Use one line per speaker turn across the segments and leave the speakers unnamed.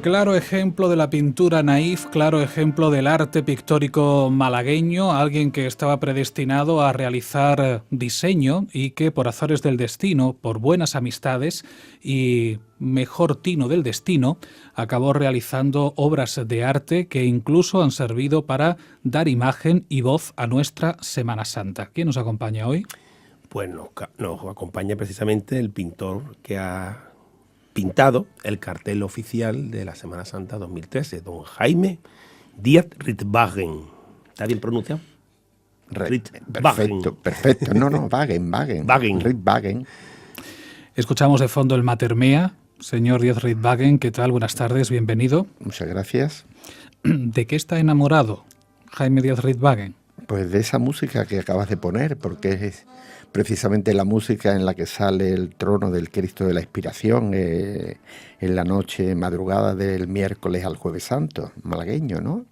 Claro ejemplo de la pintura naif, claro ejemplo del arte pictórico malagueño, alguien que estaba predestinado a realizar diseño y que por azares del destino, por buenas amistades y mejor tino del destino, acabó realizando obras de arte que incluso han servido para dar imagen y voz a nuestra Semana Santa. ¿Quién nos acompaña hoy?
Pues nos acompaña precisamente el pintor que ha pintado el cartel oficial de la Semana Santa 2013, don Jaime Díaz Ritvagen. ¿Está bien pronunciado?
Perfecto, perfecto. No, Wagen. Ritvagen.
Escuchamos de fondo el Mater Mea. Señor Díaz Ritvagen, ¿qué tal? Buenas tardes, bienvenido.
Muchas gracias.
¿De qué está enamorado Jaime Díaz Ritvagen?
Pues de esa música que acabas de poner, porque es precisamente la música en la que sale el trono del Cristo de la Expiración en la noche madrugada del miércoles al Jueves Santo, malagueño, ¿no?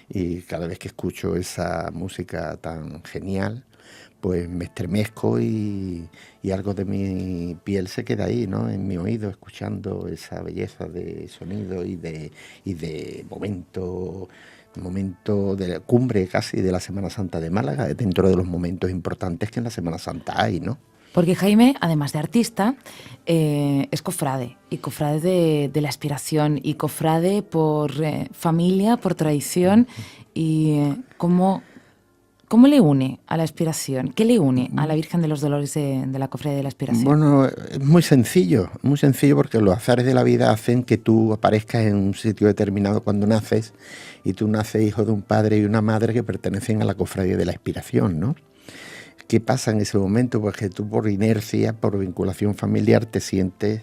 Y cada vez que escucho esa música tan genial, pues me estremezco y algo de mi piel se queda ahí, ¿no? En mi oído, escuchando esa belleza de sonido y de momento de cumbre casi de la Semana Santa de Málaga, dentro de los momentos importantes que en la Semana Santa hay, ¿no?
Porque Jaime, además de artista, es cofrade, y cofrade de la Expiración, y cofrade por familia, por tradición, y ¿cómo le une a la Expiración? ¿Qué le une a la Virgen de los Dolores de la Cofradía de la Expiración?
Bueno, es muy sencillo porque los azares de la vida hacen que tú aparezcas en un sitio determinado cuando naces, y tú naces hijo de un padre y una madre que pertenecen a la Cofradía de la Expiración, ¿no? ¿Qué pasa en ese momento? Pues que tú por inercia, por vinculación familiar, te sientes...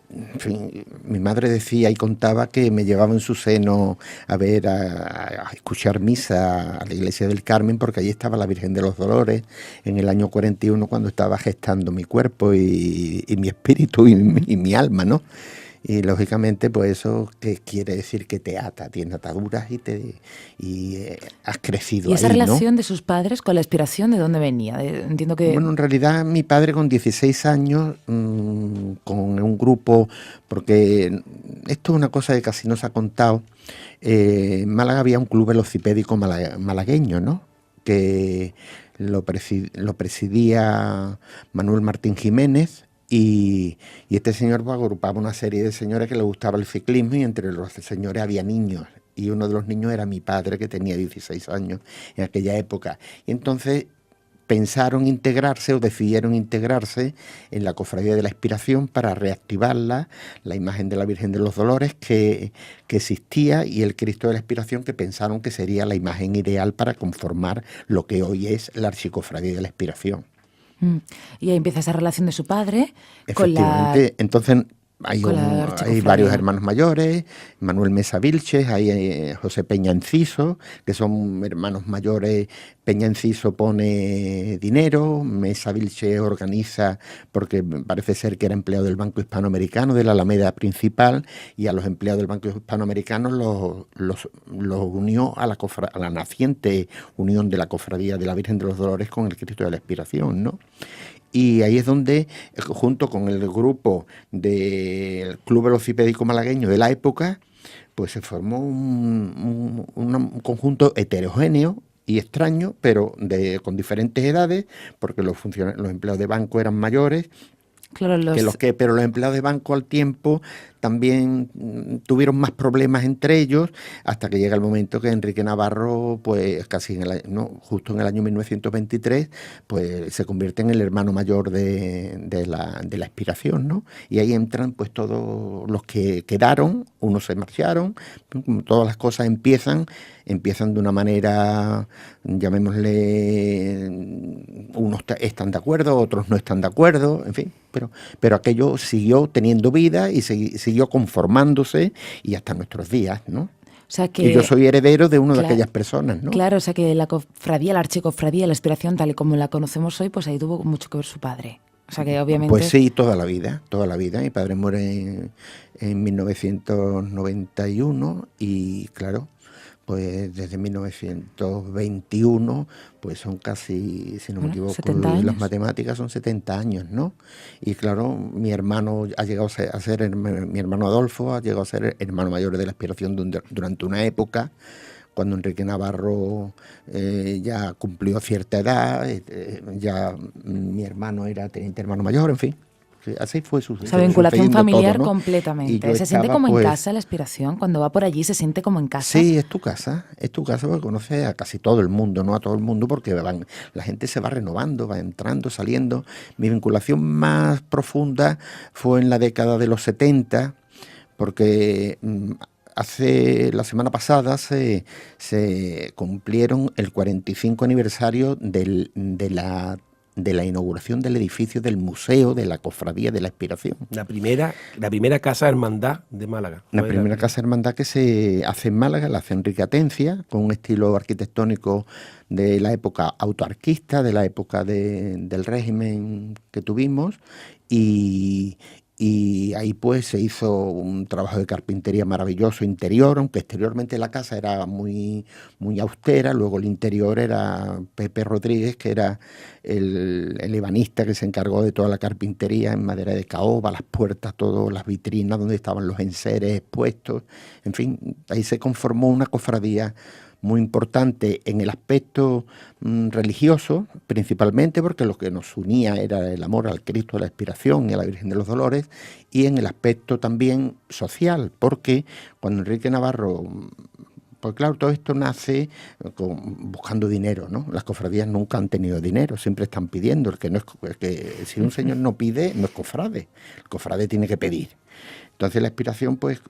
En fin, mi madre decía y contaba que me llevaba en su seno a escuchar misa a la iglesia del Carmen, porque allí estaba la Virgen de los Dolores en el año 41, cuando estaba gestando mi cuerpo y mi espíritu y mi alma, ¿no? Y lógicamente, pues eso que quiere decir que te ata, tiene ataduras y has crecido ahí, ¿no?
¿Y esa relación de sus padres con la Expiración, de dónde venía? Entiendo que...
Bueno, en realidad mi padre con 16 años, con un grupo, porque esto es una cosa que casi no se ha contado, en Málaga había un club velocipédico malagueño, ¿no? Que lo presidía Manuel Martín Jiménez. Y este señor pues, agrupaba una serie de señores que le gustaba el ciclismo, y entre los señores había niños. Y uno de los niños era mi padre, que tenía 16 años en aquella época. Y entonces pensaron integrarse o decidieron integrarse en la Cofradía de la Expiración para reactivarla, la imagen de la Virgen de los Dolores que existía, y el Cristo de la Expiración, que pensaron que sería la imagen ideal para conformar lo que hoy es la Archicofradía de la Expiración.
Y ahí empieza esa relación de su padre con
Efectivamente, entonces hay varios hermanos mayores, Manuel Mesa Vilches, hay José Peña Enciso, que son hermanos mayores. Peña Enciso pone dinero, Mesa Vilches organiza, porque parece ser que era empleado del Banco Hispanoamericano, de la Alameda principal, y a los empleados del Banco Hispanoamericano los unió a la naciente unión de la Cofradía de la Virgen de los Dolores con el Cristo de la Expiración, ¿no? Y ahí es donde, junto con el grupo del Club Velocipédico Malagueño de la época, pues se formó un conjunto heterogéneo y extraño, pero con diferentes edades, porque los empleados de banco eran mayores. Claro, pero los empleados de banco al tiempo también tuvieron más problemas entre ellos, hasta que llega el momento que Enrique Navarro, pues casi justo en el año 1923, pues se convierte en el hermano mayor de la Expiración, ¿no? Y ahí entran pues todos los que quedaron, unos se marcharon, todas las cosas empiezan de una manera, llamémosle, unos están de acuerdo, otros no están de acuerdo, en fin, pero aquello siguió teniendo vida y siguió conformándose, y hasta nuestros días, ¿no?
O sea que,
y yo soy heredero de una de aquellas personas, ¿no?
Claro, o sea que la cofradía, la archicofradía, la Expiración, tal y como la conocemos hoy, pues ahí tuvo mucho que ver su padre. O sea que obviamente...
Pues sí, toda la vida. Mi padre muere en 1991 y claro, pues desde 1921, pues son casi, si no me equivoco,
70 años.
las matemáticas son 70 años, ¿no? Y claro, mi hermano ha llegado a ser mi hermano Adolfo ha llegado a ser hermano mayor de la Aspiración durante una época, cuando Enrique Navarro ya cumplió cierta edad, ya mi hermano era teniente hermano mayor, en fin. Así fue su
Esa vinculación familiar
todo, ¿no?
completamente. Se siente como en casa la Aspiración. Cuando va por allí se siente como en casa.
Sí, es tu casa porque conoces a casi todo el mundo, no a todo el mundo, porque la gente se va renovando, va entrando, saliendo. Mi vinculación más profunda fue en la década de los 70, porque la semana pasada se cumplieron el 45 aniversario de la inauguración del edificio del Museo de la Cofradía de la Aspiración.
La primera casa hermandad de Málaga.
La primera casa hermandad que se hace en Málaga, la hace Enrique Atencia, con un estilo arquitectónico de la época autarquista, de la época del régimen que tuvimos, y ahí pues se hizo un trabajo de carpintería maravilloso interior, aunque exteriormente la casa era muy, muy austera. Luego el interior era Pepe Rodríguez, que era el ebanista que se encargó de toda la carpintería en madera de caoba, las puertas, todas las vitrinas donde estaban los enseres expuestos. En fin, ahí se conformó una cofradía muy importante en el aspecto religioso, principalmente porque lo que nos unía era el amor al Cristo de la Aspiración y a la Virgen de los Dolores, y en el aspecto también social, porque cuando Enrique Navarro, pues claro, todo esto nace buscando dinero, ¿no? Las cofradías nunca han tenido dinero, siempre están pidiendo. Si un señor no pide, no es cofrade. El cofrade tiene que pedir. Entonces la Aspiración, pues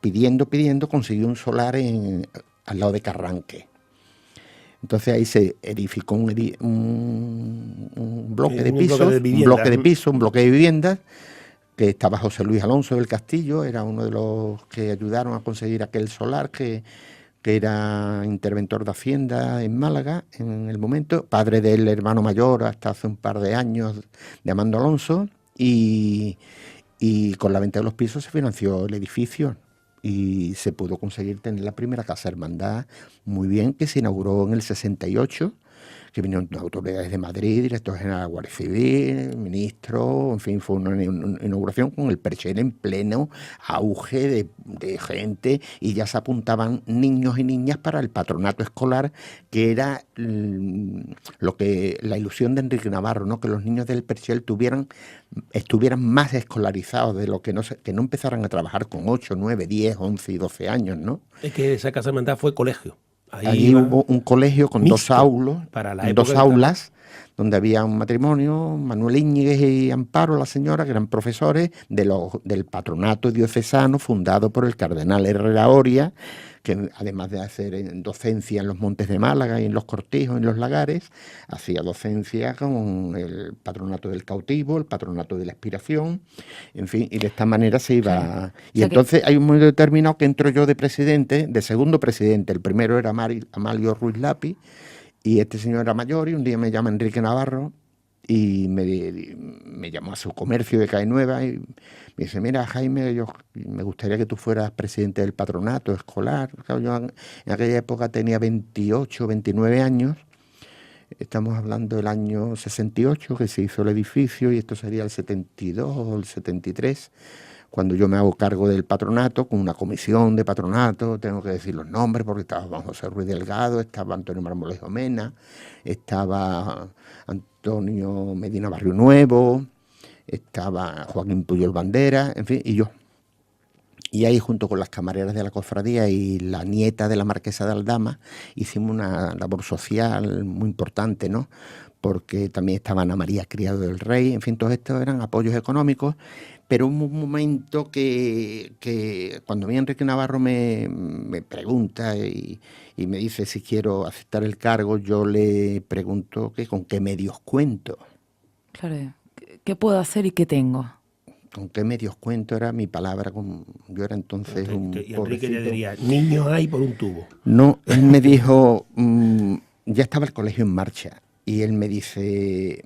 pidiendo, consiguió un solar al lado de Carranque. Entonces ahí se edificó un bloque de piso, un bloque de viviendas, que estaba José Luis Alonso del Castillo, era uno de los que ayudaron a conseguir aquel solar, que era interventor de Hacienda en Málaga en el momento, padre del hermano mayor hasta hace un par de años de Amando Alonso, y con la venta de los pisos se financió el edificio. Y se pudo conseguir tener la primera casa hermandad muy bien, que se inauguró en el 68, que vinieron autoridades de Madrid, director general de la Guardia Civil, ministro, en fin, fue una inauguración con el Perchel en pleno auge de gente, y ya se apuntaban niños y niñas para el patronato escolar, que era la ilusión de Enrique Navarro, ¿no? Que los niños del Perchel estuvieran más escolarizados, de lo que no empezaran a trabajar con 8, 9, 10, 11 y 12 años, ¿no?
Es que esa casa hermandad fue colegio.
Allí hubo un colegio con dos aulas, donde había un matrimonio, Manuel Íñiguez y Amparo, la señora, que eran profesores del patronato diocesano fundado por el cardenal Herrera Oria, que además de hacer docencia en los Montes de Málaga y en los Cortijos, en los Lagares, hacía docencia con el patronato del cautivo, el patronato de la Aspiración, en fin, y de esta manera se iba. Claro. Y entonces hay un momento determinado que entro yo de segundo presidente. El primero era Amalio Ruiz Lapi, y este señor era mayor, y un día me llama Enrique Navarro y me llamó a su comercio de Calle Nueva y me dice: mira, Jaime, yo me gustaría que tú fueras presidente del patronato escolar. Claro, yo en aquella época tenía 28, 29 años. Estamos hablando del año 68, que se hizo el edificio, y esto sería el 72 o el 73, cuando yo me hago cargo del patronato, con una comisión de patronato. Tengo que decir los nombres, porque estaba Juan José Ruiz Delgado, estaba Antonio Marmolejo Mena, estaba Antonio Medina Barrio Nuevo, estaba Joaquín Puyol Bandera, en fin, y yo. Y ahí, junto con las camareras de la cofradía y la nieta de la marquesa de Aldama, hicimos una labor social muy importante, ¿no? Porque también estaba Ana María Criado del Rey, en fin, todos estos eran apoyos económicos. Pero hubo un momento que cuando a mí Enrique Navarro me pregunta y me dice si quiero aceptar el cargo, yo le pregunto que con qué medios cuento.
Claro, ¿qué puedo hacer y qué tengo?
¿Con qué medios cuento? Era mi palabra. Yo era entonces un
y Enrique le diría: niños hay por un tubo.
No, él me dijo, ya estaba el colegio en marcha, y él me dice: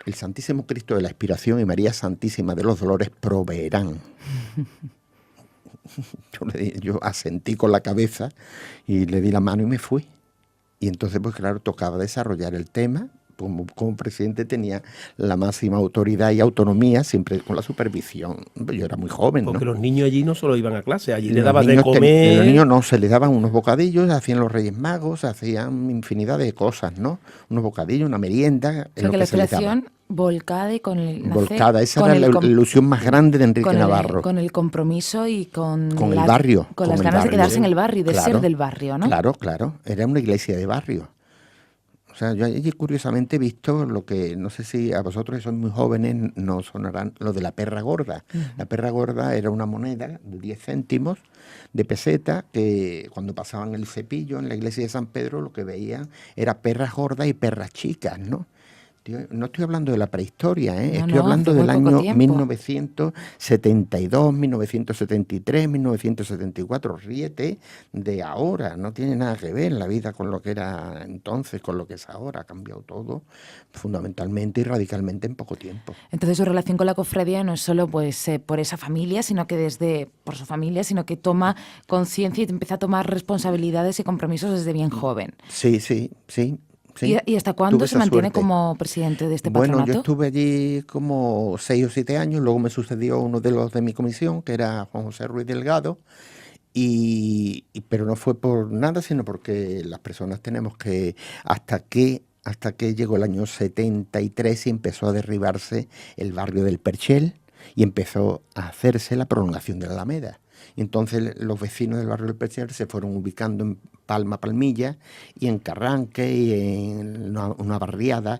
el Santísimo Cristo de la Aspiración y María Santísima de los Dolores proveerán. Yo asentí con la cabeza y le di la mano y me fui. Y entonces, pues claro, tocaba desarrollar el tema. Como presidente tenía la máxima autoridad y autonomía, siempre con la supervisión. Yo era muy joven, ¿no?
Porque los niños allí no solo iban a clase, allí le
Los
dabas de
niños
comer.
los niños no, se les daban unos bocadillos, hacían los Reyes Magos, hacían infinidad de cosas, ¿no? Unos bocadillos, una merienda.
O sea, que la aspiración volcada y con el...
Volcada, esa era la ilusión más grande de Enrique Navarro.
Con el compromiso y con
el barrio.
Con las ganas de quedarse en el barrio y de ser del barrio, ¿no?
Claro, claro. Era una iglesia de barrio. O sea, yo allí curiosamente he visto lo que, no sé si a vosotros que sois muy jóvenes no sonarán, lo de la perra gorda. La perra gorda era una moneda de 10 céntimos de peseta que cuando pasaban el cepillo en la iglesia de San Pedro lo que veían era perras gordas y perras chicas, ¿no? No estoy hablando de la prehistoria, estoy hablando del año 1972, 1973, 1974. Ríete de ahora, no tiene nada que ver la vida con lo que era entonces, con lo que es ahora. Ha cambiado todo fundamentalmente y radicalmente en poco tiempo.
Entonces su relación con la cofradía no es solo pues por esa familia, sino que por su familia, sino que toma conciencia y empieza a tomar responsabilidades y compromisos desde bien joven.
Sí, sí, sí.
Sí, ¿Y hasta cuándo se mantiene como presidente de este patronato?
Bueno, yo estuve allí como 6 o 7 años, luego me sucedió uno de los de mi comisión, que era Juan José Ruiz Delgado, pero no fue por nada, sino porque las personas tenemos que, hasta que llegó el año 73 y empezó a derribarse el barrio del Perchel y empezó a hacerse la prolongación de la Alameda. Y entonces los vecinos del barrio del Perchel se fueron ubicando en Palma, Palmilla, y en Carranque, y en una barriada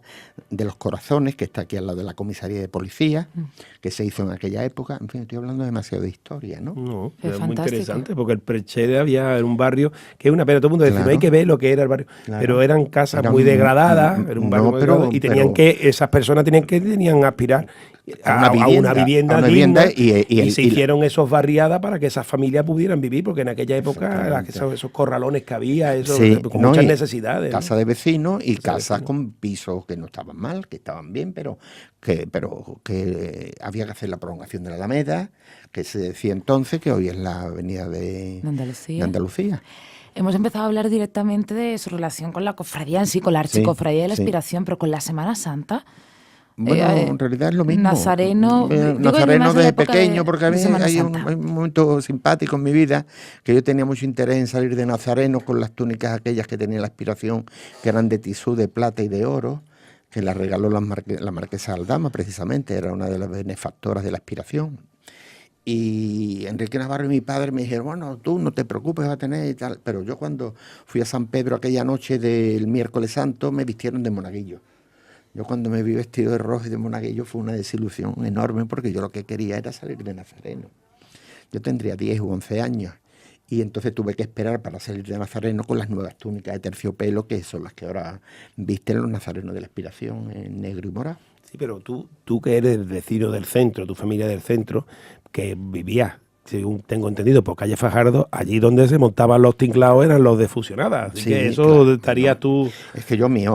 de Los Corazones, que está aquí al lado de la comisaría de policía, que se hizo en aquella época. En fin, estoy hablando demasiado de historia, ¿no?
No, es muy interesante, porque el Perchel era un barrio que es una pena, todo el mundo decía, no hay que ver lo que era el barrio, pero eran casas muy degradadas, era un barrio muy degradado, y esas personas tenían que aspirar a una vivienda digna, y se hicieron esos barriadas para que esas familias pudieran vivir, porque en aquella época esos corralones que había, con muchas necesidades.
Casa de vecinos y casas con pisos que no estaban mal, que estaban bien, pero que había que hacer la prolongación de la Alameda, que se decía entonces que hoy es la avenida de Andalucía.
Hemos empezado a hablar directamente de su relación con la cofradía en sí, con la archicofradía de la Aspiración, pero con la Semana Santa.
Bueno, en realidad es lo mismo.
Nazareno
de pequeño, porque a mí hay un momento simpático en mi vida, que yo tenía mucho interés en salir de nazareno con las túnicas aquellas que tenía la Aspiración, que eran de tisú, de plata y de oro, que las regaló la marquesa Aldama, precisamente, era una de las benefactoras de la Aspiración. Y Enrique Navarro y mi padre me dijeron, bueno, tú no te preocupes, vas a tener y tal. Pero yo cuando fui a San Pedro aquella noche del miércoles santo, me vistieron de monaguillo. Yo cuando me vi vestido de rojo y de monaguillo fue una desilusión enorme, porque yo lo que quería era salir de nazareno. Yo tendría 10 u 11 años y entonces tuve que esperar para salir de nazareno con las nuevas túnicas de terciopelo, que son las que ahora visten los nazarenos de la Aspiración, en negro y morado.
Sí, pero tú que eres vecino del centro, tu familia del centro, que vivías, según tengo entendido, por calle Fajardo, allí donde se montaban los tinclaos eran los de Fusionadas. Así que eso claro, estarías tú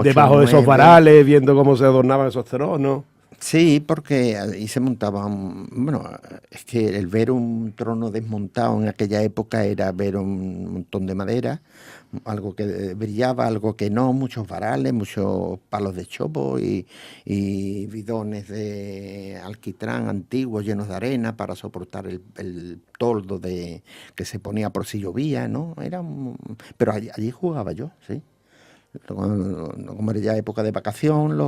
debajo de esos varales, viendo cómo se adornaban esos tronos.
Sí, porque ahí se montaban... Bueno, es que el ver un trono desmontado en aquella época era ver un montón de madera, algo que brillaba, algo que no, muchos varales, muchos palos de chopo y bidones de alquitrán antiguos llenos de arena para soportar el toldo que se ponía por si llovía, ¿no? Pero allí jugaba yo, sí. Como era ya época de vacación,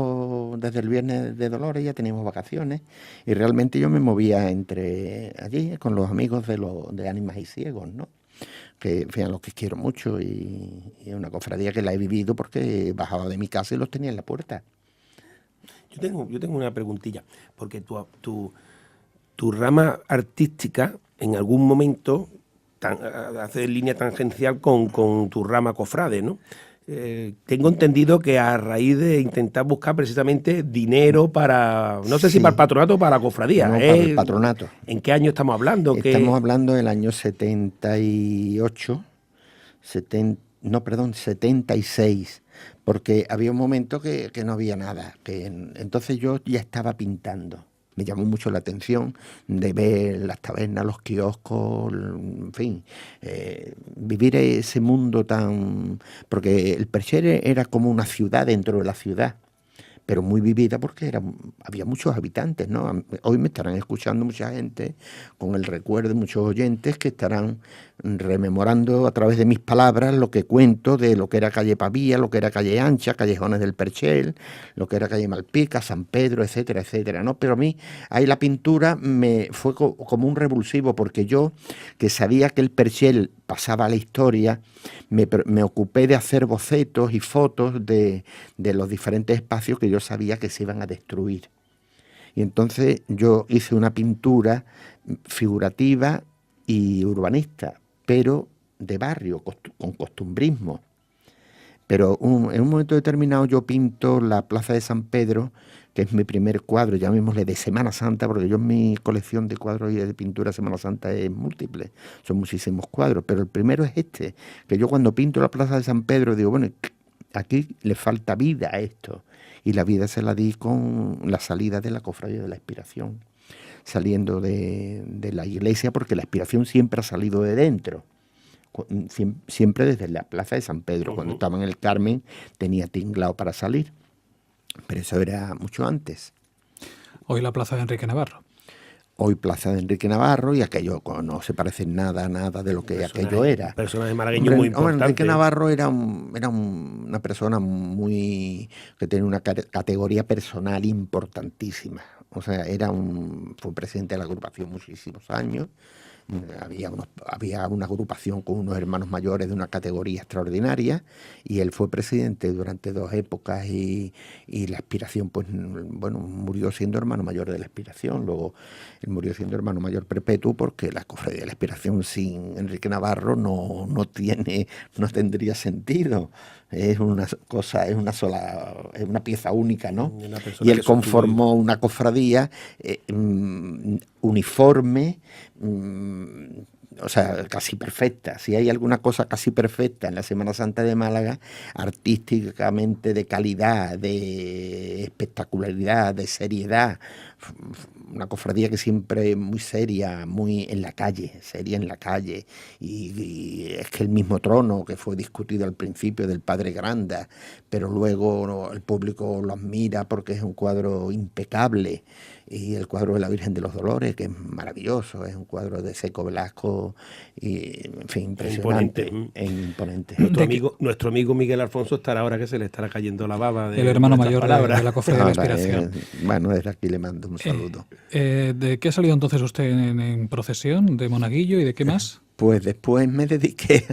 desde el viernes de Dolores ya teníamos vacaciones y realmente yo me movía entre allí con los amigos de Ánimas y Ciegos, ¿no? Que los que quiero mucho y una cofradía que la he vivido porque bajaba de mi casa y los tenía en la puerta.
Yo tengo una preguntilla, porque tu rama artística en algún momento hace línea tangencial con tu rama cofrade, ¿no? Tengo entendido que a raíz de intentar buscar precisamente dinero para, no sé si para el patronato o para la cofradía.
No, para el patronato.
¿En qué año estamos hablando?
Estamos hablando del año 78, 76, porque había un momento que no había nada. Entonces yo ya estaba pintando. Me llamó mucho la atención de ver las tabernas, los kioscos, en fin, vivir ese mundo tan... Porque el Perchel era como una ciudad dentro de la ciudad, pero muy vivida porque había muchos habitantes, ¿no? Hoy me estarán escuchando mucha gente con el recuerdo de muchos oyentes que estarán rememorando a través de mis palabras lo que cuento de lo que era calle Pavía, lo que era calle Ancha, callejones del Perchel, lo que era calle Malpica, San Pedro, etcétera, etcétera, ¿no? Pero a mí ahí la pintura me fue como un revulsivo, porque yo, que sabía que el Perchel pasaba a la historia, me ocupé de hacer bocetos y fotos de los diferentes espacios que yo sabía que se iban a destruir. Y entonces yo hice una pintura figurativa y urbanista, pero de barrio, con costumbrismo. Pero en un momento determinado yo pinto la Plaza de San Pedro, que es mi primer cuadro, llamémosle de Semana Santa, porque yo en mi colección de cuadros y de pintura de Semana Santa es múltiple, son muchísimos cuadros, pero el primero es este, que yo cuando pinto la Plaza de San Pedro digo, bueno, aquí le falta vida a esto, y la vida se la di con la salida de la Cofradía de la Expiración, saliendo de la iglesia, porque la Expiración siempre ha salido de dentro, siempre desde la Plaza de San Pedro. Cuando estaba en el Carmen tenía tinglado para salir, pero eso era mucho antes.
Hoy la Plaza de Enrique Navarro.
Hoy Plaza de Enrique Navarro, y aquello no se parece nada de lo que aquello era.
Un personaje malagueño muy importante.
Enrique Navarro era una persona que tenía una categoría personal importantísima. O sea, fue presidente de la agrupación muchísimos años. Había una agrupación con unos hermanos mayores de una categoría extraordinaria, y él fue presidente durante 2 épocas, y la Expiración, pues bueno, murió siendo hermano mayor de la Expiración. Luego él murió siendo hermano mayor perpetuo, porque la Cofradía de la Expiración sin Enrique Navarro no tendría sentido. Es una pieza única, ¿no? Y él conformó una cofradía uniforme, o sea, casi perfecta. Si hay alguna cosa casi perfecta en la Semana Santa de Málaga, artísticamente, de calidad, de espectacularidad, de seriedad, una cofradía que siempre muy seria, muy en la calle, seria en la calle, y es que el mismo trono que fue discutido al principio del Padre Granda, pero luego el público lo admira porque es un cuadro impecable, y el cuadro de la Virgen de los Dolores, que es maravilloso, es un cuadro de Seco Velasco, y en fin, impresionante, imponente.
Nuestro amigo Miguel Alfonso estará ahora que se le estará cayendo la baba.
El hermano mayor de la Cofradía de la Expiración.
Bueno, desde aquí le mando un saludo.
¿De qué ha salido entonces usted en procesión? ¿De monaguillo y de qué más?
Pues después me dediqué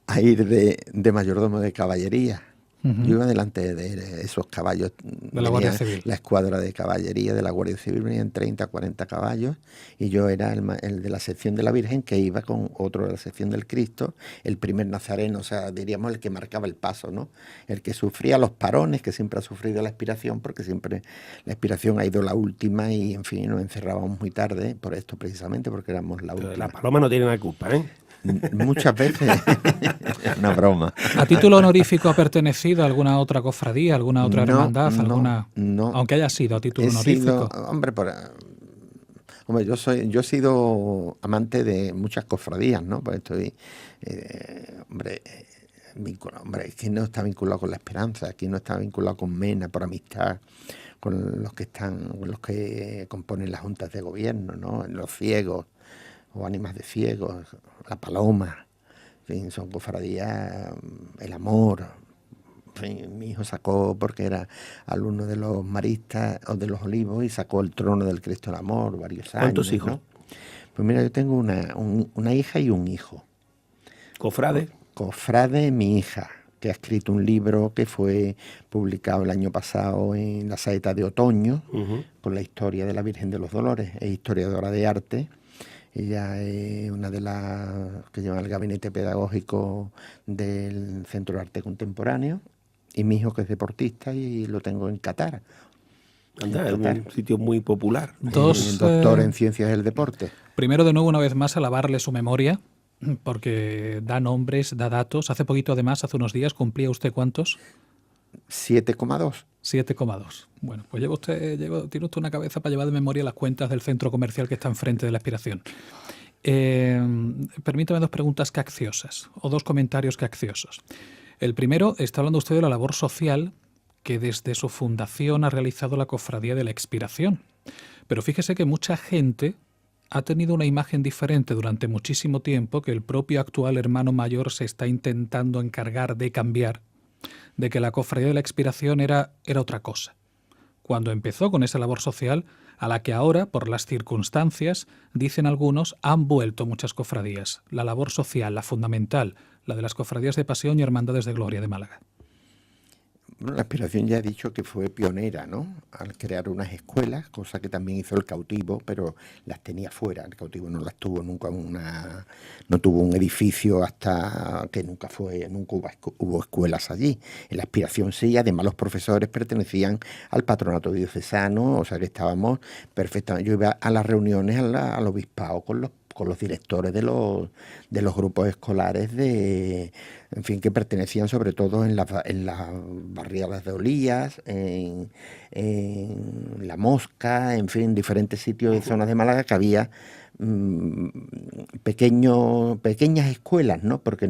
a ir de mayordomo de caballería. Yo iba delante de esos caballos,
de la Guardia Civil.
La escuadra de caballería de la Guardia Civil, venían 30, 40 caballos, y yo era el de la sección de la Virgen, que iba con otro de la sección del Cristo, el primer nazareno, o sea, diríamos el que marcaba el paso, ¿no? El que sufría los parones, que siempre ha sufrido la Expiración, porque siempre la Expiración ha ido la última, y en fin, nos encerrábamos muy tarde, por esto precisamente, porque éramos la última.
La paloma no tiene nada culpa, ¿eh?
Muchas veces. Una broma.
¿A título honorífico ha pertenecido a alguna otra cofradía, alguna otra hermandad?
No.
Aunque haya sido a título honorífico.
Yo he sido amante de muchas cofradías, ¿no? Pues estoy, es que no está vinculado con la Esperanza, aquí no está vinculado con Mena por amistad, con los que componen las juntas de gobierno, ¿no? Los ciegos, o ánimas de ciegos, la paloma, en fin, son cofradías, el amor. En fin, mi hijo sacó, porque era alumno de los maristas o de los Olivos, y sacó el trono del Cristo del Amor varios años.
¿Cuántos hijos?
¿No? Pues mira, yo tengo una hija y un hijo.
¿Cofrade?
Cofrade, mi hija, que ha escrito un libro que fue publicado el año pasado en La Saeta de Otoño, con la historia de la Virgen de los Dolores. Es historiadora de arte. Ella es una de las que lleva el gabinete pedagógico del Centro de Arte Contemporáneo, y mi hijo, que es deportista, y lo tengo en Qatar.
Anda, es un sitio muy popular.
Doctor en Ciencias del Deporte.
Primero, de nuevo, una vez más, alabarle su memoria, porque da nombres, da datos. Hace poquito, además, hace unos días, ¿cumplía usted cuántos?
7,2.
7,2. Bueno, pues tiene usted una cabeza para llevar de memoria las cuentas del centro comercial que está enfrente de la Aspiración. Permítame 2 preguntas capciosas, o 2 comentarios capciosos. El primero, está hablando usted de la labor social que desde su fundación ha realizado la Cofradía de la Expiración. Pero fíjese que mucha gente ha tenido una imagen diferente durante muchísimo tiempo, que el propio actual hermano mayor se está intentando encargar de cambiar, de que la Cofradía de la Expiración era otra cosa. Cuando empezó con esa labor social, a la que ahora, por las circunstancias, dicen algunos, han vuelto muchas cofradías. La labor social, la fundamental, la de las cofradías de Pasión y Hermandades de Gloria de Málaga.
Bueno, la Aspiración ya ha dicho que fue pionera, ¿no?, al crear unas escuelas, cosa que también hizo el Cautivo, pero las tenía fuera. El Cautivo no las tuvo nunca, no tuvo un edificio hasta que nunca hubo escuelas allí. En la Aspiración sí, además los profesores pertenecían al patronato diocesano, o sea que estábamos perfectamente. Yo iba a las reuniones al obispado con los directores de los grupos escolares en fin, que pertenecían sobre todo en las barriadas de Olías, en La Mosca, en fin, diferentes sitios y zonas de Málaga que había pequeñas escuelas, ¿no? Porque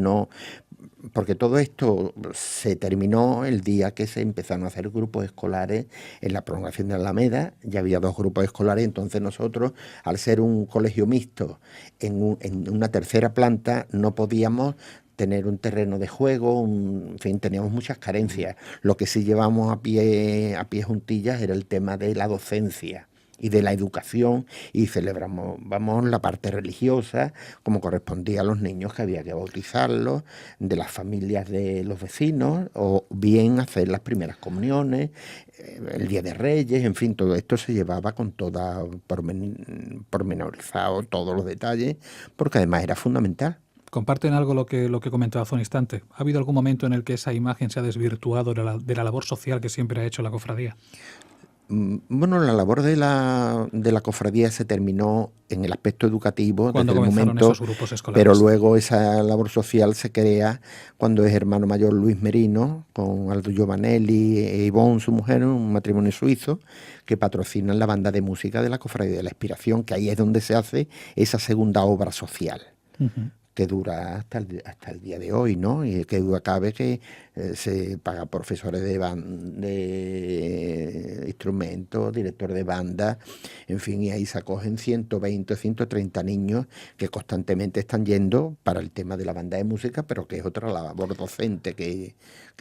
todo esto se terminó el día que se empezaron a hacer grupos escolares en la prolongación de Alameda. Ya había 2 grupos escolares, entonces nosotros, al ser un colegio mixto en una tercera planta, no podíamos tener un terreno de juego, en fin, teníamos muchas carencias. Lo que sí llevamos a pie juntillas era el tema de la docencia y de la educación, y vamos la parte religiosa, como correspondía a los niños que había que bautizarlos, de las familias de los vecinos, o bien hacer las primeras comuniones, el Día de Reyes, en fin, todo esto se llevaba con toda pormenorizado, todos los detalles, porque además era fundamental.
¿Comparten algo lo que comentaba hace un instante? ¿Ha habido algún momento en el que esa imagen se ha desvirtuado de la labor social que siempre ha hecho la cofradía?
Bueno, la labor de la cofradía se terminó en el aspecto educativo
cuando
desde el momento,
esos grupos escolares.
Pero luego esa labor social se crea cuando es hermano mayor Luis Merino, con Aldo Giovanelli e Ivonne, su mujer, un matrimonio suizo, que patrocinan la banda de música de la Cofradía de la Expiración, que ahí es donde se hace esa segunda obra social. Uh-huh. Que dura hasta el día de hoy, ¿no? Y que duda cabe que se paga profesores de instrumentos, director de banda, en fin, y ahí se acogen 120, 130 niños que constantemente están yendo para el tema de la banda de música, pero que es otra labor docente que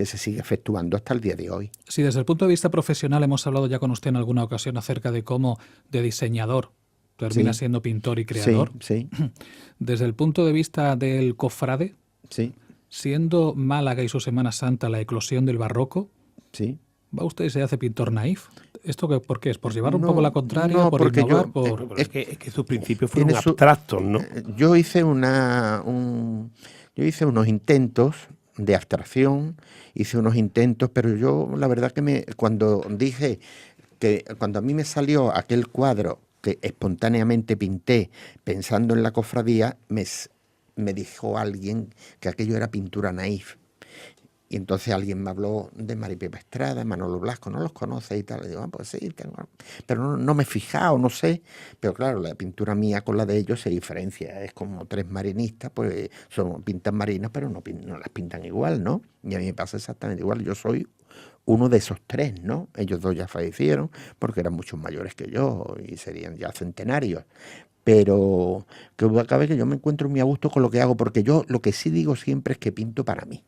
se sigue efectuando hasta el día de hoy.
Sí, desde el punto de vista profesional hemos hablado ya con usted en alguna ocasión acerca de cómo de diseñador termina siendo pintor y creador.
Sí.
Desde el punto de vista del cofrade,
sí,
siendo Málaga y su Semana Santa la eclosión del barroco,
sí,
¿va usted y se hace pintor naif? ¿Esto por qué es? ¿Por llevar un poco la contraria?
No,
¿por
porque
innovar?
Es
que sus principios fueron abstractos, ¿no?
Yo hice unos intentos de abstracción, pero yo la verdad que cuando a mí me salió aquel cuadro que espontáneamente pinté pensando en la cofradía, me dijo alguien que aquello era pintura naif. Y entonces alguien me habló de Maripepa Estrada, Manolo Blasco, no los conoce y tal. Le digo, pues sí, pero no me he fijado, no sé. Pero claro, la pintura mía con la de ellos se diferencia. Es como 3 marinistas, pues pintan marinas, pero no las pintan igual, ¿no? Y a mí me pasa exactamente igual. Yo soy uno de esos 3, ¿no? Ellos 2 ya fallecieron porque eran mucho mayores que yo y serían ya centenarios. Pero que duda cabe que yo me encuentro muy a gusto con lo que hago, porque yo lo que sí digo siempre es que pinto para mí.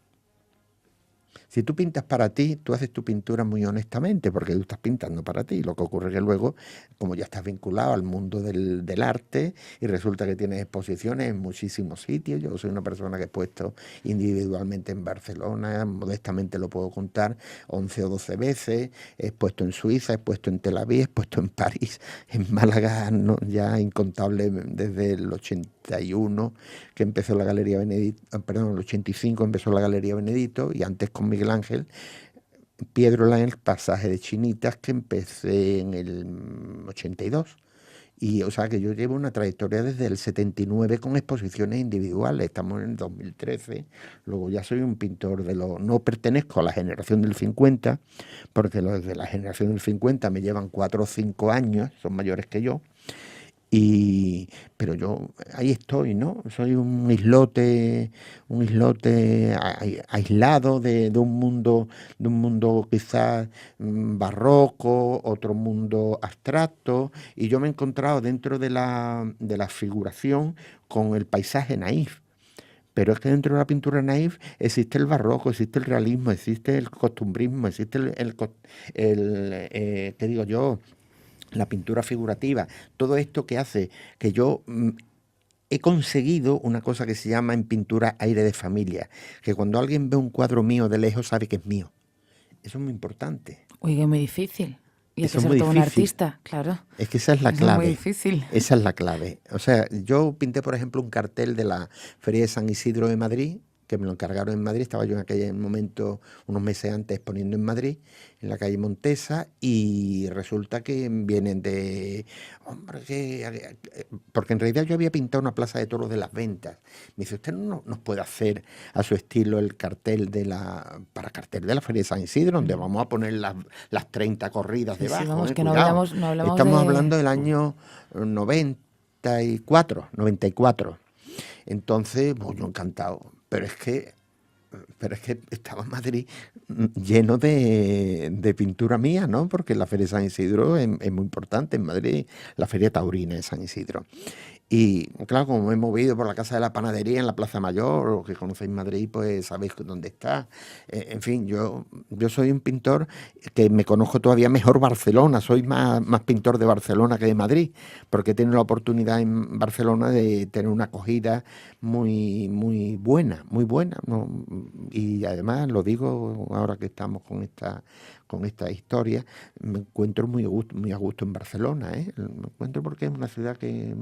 Si tú pintas para ti, tú haces tu pintura muy honestamente, porque tú estás pintando para ti. Lo que ocurre es que luego, como ya estás vinculado al mundo del arte, y resulta que tienes exposiciones en muchísimos sitios. Yo soy una persona que he puesto individualmente en Barcelona, modestamente lo puedo contar, 11 o 12 veces. He expuesto en Suiza, he expuesto en Tel Aviv, he expuesto en París, en Málaga, no, ya incontable desde el 81, que empezó la Galería Benedito, el 85 empezó la Galería Benedito, y antes con Miguel Ángel Piedrola en el pasaje de Chinitas, que empecé en el 82, Y, o sea, que yo llevo una trayectoria desde el 79 con exposiciones individuales. Estamos en el 2013. Luego ya soy un pintor no pertenezco a la generación del 50, porque los de la generación del 50 me llevan 4 o 5 años, son mayores que yo. Pero yo ahí estoy, ¿no? Soy un islote aislado de un mundo quizás barroco, otro mundo abstracto, y yo me he encontrado dentro de la figuración con el paisaje naif. Pero es que dentro de la pintura naif existe el barroco, existe el realismo, existe el costumbrismo, existe ¿qué digo yo? La pintura figurativa, todo esto que hace que yo he conseguido una cosa que se llama en pintura aire de familia, que cuando alguien ve un cuadro mío de lejos sabe que es mío. Eso es muy importante.
Oye, es muy difícil. Y hay
Eso
que
es
ser
muy
todo un
difícil.
artista, claro.
Es que esa es la
Eso
clave.
es muy difícil.
Esa es la clave. O sea, yo pinté, por ejemplo, un cartel de la Feria de San Isidro de Madrid, que me lo encargaron en Madrid. Estaba yo en aquel momento, unos meses antes, exponiendo en Madrid, en la calle Montesa, y resulta que vienen de... Hombre, porque en realidad yo había pintado una plaza de toros de las ventas. Me dice, ¿usted no nos puede hacer a su estilo el cartel para cartel de la Feria de San Isidro, donde vamos a poner las 30 corridas
Sí,
debajo?
vamos, que no
Cuidado.
hablamos
Estamos
de...
hablando del año 94. Entonces, pues yo encantado. Pero es que estaba Madrid lleno de pintura mía, ¿no? Porque la Feria de San Isidro es muy importante en Madrid, la Feria Taurina de San Isidro. Y claro, como me he movido por la Casa de la Panadería en la Plaza Mayor, o que conocéis Madrid, pues sabéis dónde está. En fin, yo soy un pintor que me conozco todavía mejor Barcelona, soy más pintor de Barcelona que de Madrid, porque he tenido la oportunidad en Barcelona de tener una acogida muy, muy buena, ¿no? Y además, lo digo ahora que estamos con esta historia, me encuentro muy a gusto en Barcelona, ¿eh? Me encuentro porque es una ciudad que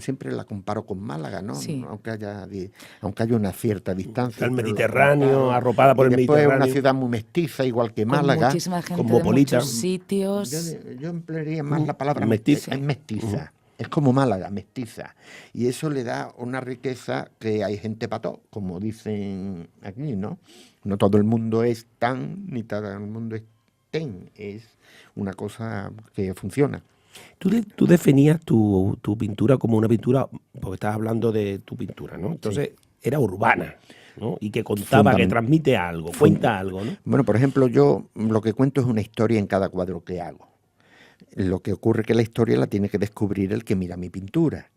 siempre la comparo con Málaga, ¿no?
Sí.
Aunque haya una cierta distancia.
El
pero
Mediterráneo, arropada por el
después
Mediterráneo.
es una ciudad muy mestiza, igual que
Con
Málaga.
muchísima gente
cosmopolita.
de muchos sitios.
Yo emplearía más la palabra
Mestiza.
mestiza. Es como Málaga, mestiza. Y eso le da una riqueza que hay gente para todo, como dicen aquí, ¿no? No todo el mundo es tan, ni todo el mundo es ten. Es una cosa que funciona.
Tú definías tu pintura como una pintura, porque estabas hablando de tu pintura, ¿no? Entonces, era urbana, ¿no? Y que contaba, que transmite algo, cuenta algo, ¿no?
Bueno, por ejemplo, yo lo que cuento es una historia en cada cuadro que hago. Lo que ocurre es que la historia la tiene que descubrir el que mira mi pintura.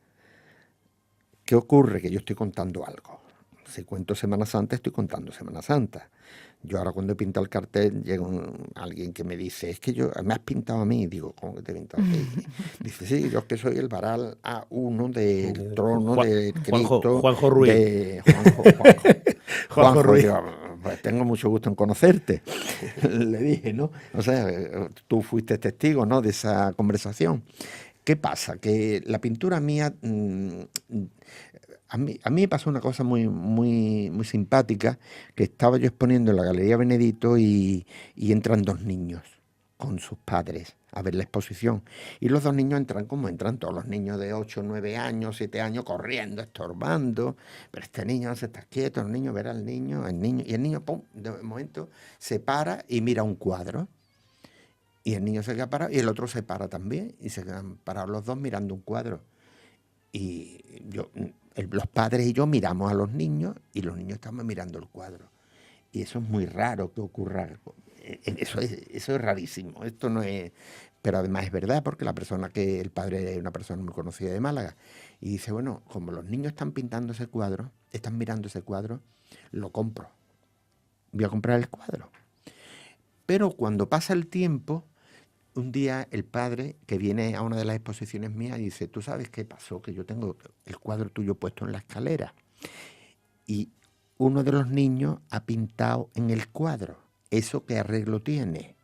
¿Qué ocurre? Que yo estoy contando algo. Si cuento Semana Santa, estoy contando Semana Santa. Yo ahora cuando he pintado el cartel, llega alguien que me dice, es que me has pintado a mí. Digo, ¿cómo que te he pintado a ti? Dice, sí, yo es que soy el varal A1 del trono de Cristo.
Juanjo Ruiz.
De Juanjo Ruiz. Digo, pues tengo mucho gusto en conocerte. Le dije, ¿no? O sea, tú fuiste testigo, ¿no?, de esa conversación. ¿Qué pasa? Que la pintura mía... A mí me pasó una cosa muy, muy, muy simpática, que estaba yo exponiendo en la Galería Benedito y entran 2 niños con sus padres a ver la exposición. Y los 2 niños entran como entran todos los niños de 8, 9 años, 7 años, corriendo, estorbando. Pero este niño no se está quieto, el niño verá al niño, y el niño, pum, de momento se para y mira un cuadro. Y el niño se queda parado y el otro se para también. Y se quedan parados los 2 mirando un cuadro. Y los padres y yo miramos a los niños y los niños estamos mirando el cuadro. Y eso es muy raro que ocurra. Eso es rarísimo. Esto no es... Pero además es verdad, porque el padre es una persona muy conocida de Málaga. Y dice, bueno, como los niños están pintando ese cuadro, están mirando ese cuadro, lo compro. Voy a comprar el cuadro. Pero cuando pasa el tiempo... Un día el padre, que viene a una de las exposiciones mías, dice, ¿tú sabes qué pasó? Que yo tengo el cuadro tuyo puesto en la escalera. Y uno de los niños ha pintado en el cuadro. ¿Eso qué arreglo tiene?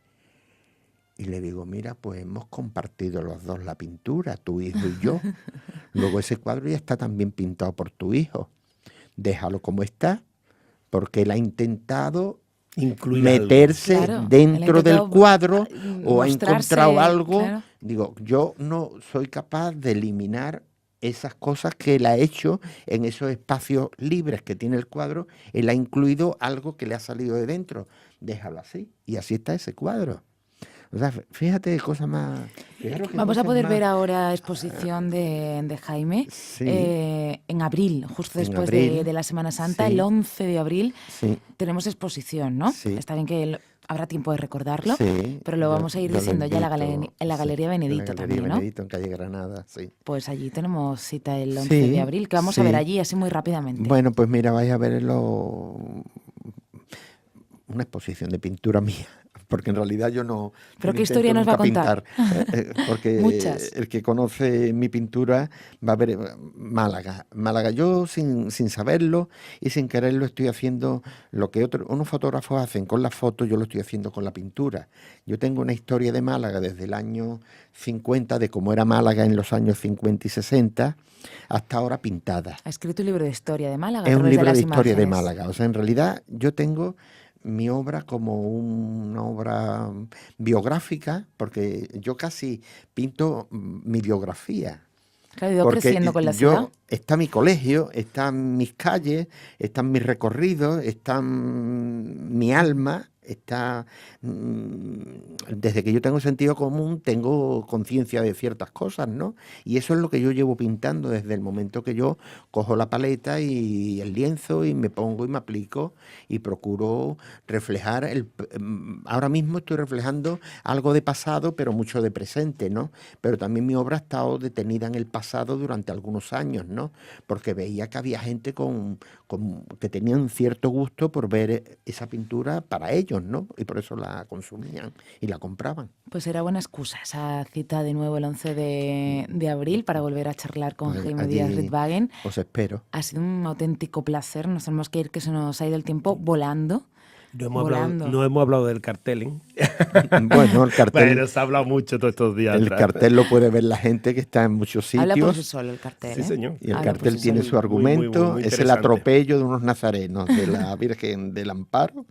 Y le digo, mira, pues hemos compartido los 2 la pintura, tu hijo y yo. Luego ese cuadro ya está también pintado por tu hijo. Déjalo como está, porque él ha intentado
Incluir
meterse
Claro,
dentro
él ha
del
intentado
cuadro o ha
mostrarse,
encontrado algo.
claro.
Digo, yo no soy capaz de eliminar esas cosas que él ha hecho en esos espacios libres que tiene el cuadro. Él ha incluido algo que le ha salido de dentro. Déjalo así. Y así está ese cuadro. O sea, fíjate cosas más... fijaros qué
Vamos a
cosas
poder
más-
ver ahora exposición de Jaime
Sí.
en abril, justo
En
después
abril,
de la Semana Santa,
sí.
el 11 de abril,
Sí,
tenemos exposición, ¿no?
Sí.
Está bien que habrá tiempo de recordarlo,
sí.
pero lo vamos a ir
yo lo
diciendo ya en la,
invito,
en la
sí,
Galería
en la
Benedito
Galería
también, ¿no?
Benedito, en calle Granada, sí.
Pues allí tenemos cita el 11 de abril, que vamos a ver
sí.
allí así muy rápidamente.
Bueno, pues mira, vais a ver una exposición de pintura mía, porque en realidad yo no
¿Pero
no
qué historia
intento
nos va a
nunca
contar?
pintar, porque
Muchas.
el que conoce mi pintura va a ver Málaga. Málaga, yo sin saberlo y sin quererlo estoy haciendo lo que unos fotógrafos hacen con la foto, yo lo estoy haciendo con la pintura. Yo tengo una historia de Málaga desde el año 50, de cómo era Málaga en los años 50 y 60, hasta ahora pintada.
Ha escrito un libro de historia de Málaga a
Es un
través de
libro
las
de historia de
imágenes.
Málaga. O sea, en realidad yo tengo mi obra como una obra biográfica, porque yo casi pinto mi biografía.
Claro, ha ido
Porque
creciendo con la ciudad.
está mi colegio, están mis calles, están mis recorridos, está mi alma, está... desde que yo tengo sentido común, tengo conciencia de ciertas cosas, ¿no? Y eso es lo que yo llevo pintando desde el momento que yo cojo la paleta y el lienzo y me pongo y me aplico y procuro reflejar ahora mismo estoy reflejando algo de pasado, pero mucho de presente, ¿no? Pero también mi obra ha estado detenida en el pasado durante algunos años, ¿no? Porque veía que había gente que tenían cierto gusto por ver esa pintura para ellos, ¿no? Y por eso la consumían y la compraban.
Pues será buena excusa esa cita de nuevo el 11 de abril para volver a charlar con
Pues
Jaime
allí
Díaz Ritvagen.
os espero.
Ha sido un auténtico placer. Nos tenemos que ir, que se nos ha ido el tiempo volando.
No hemos
Volando.
hablado del cartel, ¿eh?
Bueno, el cartel,
Bueno, se ha hablado mucho todos estos días
el
atrás.
cartel lo puede ver la gente que está en muchos
Habla por sí
sitios.
solo el cartel.
Sí,
¿eh?
señor.
Y el
Habla por
cartel
sí
tiene
solo.
su argumento,
muy
es el
interesante.
atropello de unos nazarenos de la Virgen del Amparo,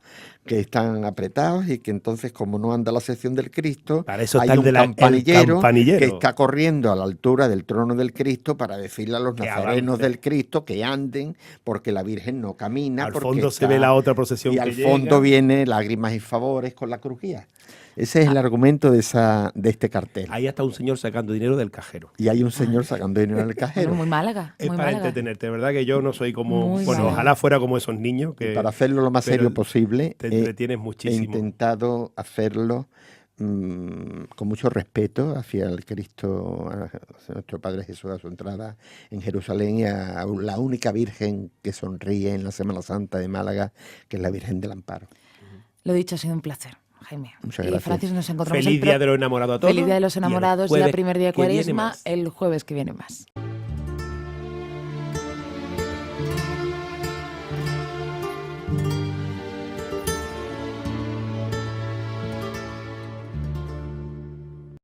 que están apretados y que entonces, como no anda la sección del Cristo,
Para eso
hay
está
un
el
campanillero
campanillero.
que está corriendo a la altura del trono del Cristo para decirle a los
Que
nazarenos
avance.
del Cristo que anden, porque la Virgen no camina.
Al
porque
fondo se
está-
ve la otra procesión
y
que
al
llega.
fondo viene lágrimas y favores con la crujía. Ese es el argumento de este cartel.
Ahí está un señor sacando dinero del cajero.
Y hay un señor sacando dinero en el
Bueno,
cajero.
muy Málaga.
Es
Muy
para
Málaga.
entretenerte, ¿verdad? Que yo no soy como...
Muy
bueno,
Málaga.
ojalá fuera como esos niños que...
Y para hacerlo lo más
pero
serio posible,
te entretienes
he
muchísimo.
intentado hacerlo con mucho respeto hacia el Cristo, hacia nuestro Padre Jesús, a su entrada en Jerusalén y a la única Virgen que sonríe en la Semana Santa de Málaga, que es la Virgen del Amparo.
Lo dicho, ha sido un placer, Jaime.
Muchas
Y
gracias.
Francis, nos encontramos
Feliz
el
Día de los Enamorados a todos.
Feliz Día de los
y el
Enamorados,
jueves
ya primer día de
que viene
Cuaresma,
más.
el jueves que viene más.